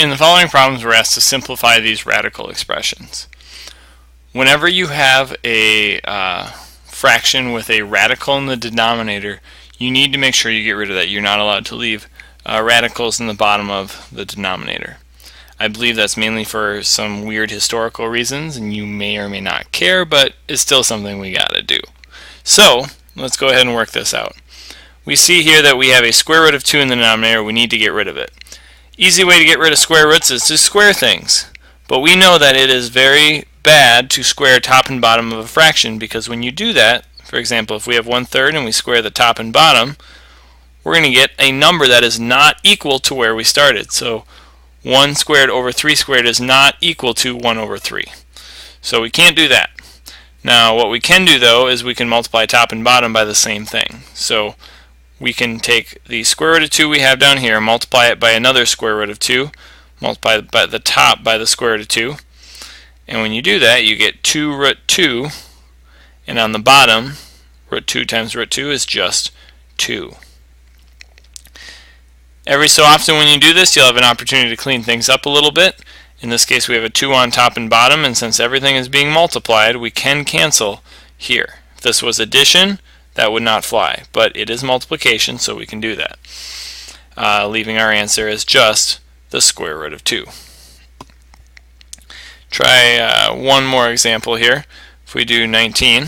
In the following problems, we're asked to simplify these radical expressions. Whenever you have a fraction with a radical in the denominator, you need to make sure you get rid of that. You're not allowed to leave radicals in the bottom of the denominator. I believe that's mainly for some weird historical reasons, and you may or may not care, but it's still something we gotta do. So, let's go ahead and work this out. We see here that we have a square root of 2 in the denominator. We need to get rid of it. Easy way to get rid of square roots is to square things. But we know that it is very bad to square top and bottom of a fraction, because when you do that, for example, if we have 1/3 and we square the top and bottom, we're going to get a number that is not equal to where we started. So 1 squared over 3 squared is not equal to 1 over 3. So we can't do that. Now what we can do though is we can multiply top and bottom by the same thing. So we can take the square root of 2 we have down here, multiply it by another square root of 2, multiply by the top by the square root of 2, and when you do that you get 2 root 2, and on the bottom root 2 times root 2 is just 2. Every so often when you do this, you'll have an opportunity to clean things up a little bit. In this case we have a 2 on top and bottom, and since everything is being multiplied, we can cancel here. If this was addition, that would not fly, but it is multiplication, so we can do that, leaving our answer as just the square root of 2. Try one more example here. If we do 19,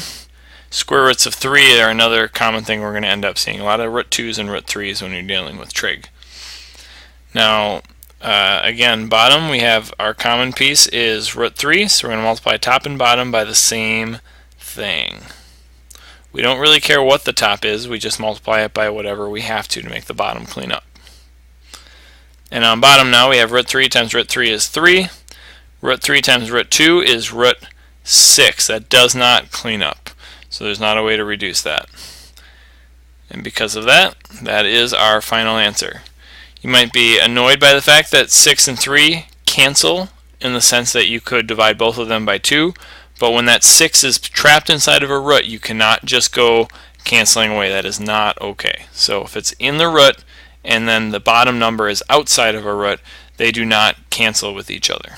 square roots of 3 are another common thing we're going to end up seeing. A lot of root 2's and root 3's when you're dealing with trig. Now, again, bottom, we have our common piece is root 3, so we're going to multiply top and bottom by the same thing. We don't really care what the top is, we just multiply it by whatever we have to make the bottom clean up. And on bottom now we have root 3 times root 3 is 3. Root 3 times root 2 is root 6. That does not clean up, so there's not a way to reduce that. And because of that, that is our final answer. You might be annoyed by the fact that 6 and 3 cancel, in the sense that you could divide both of them by 2, but when that 6 is trapped inside of a root, you cannot just go canceling away. That is not okay. So if it's in the root and then the bottom number is outside of a root, they do not cancel with each other.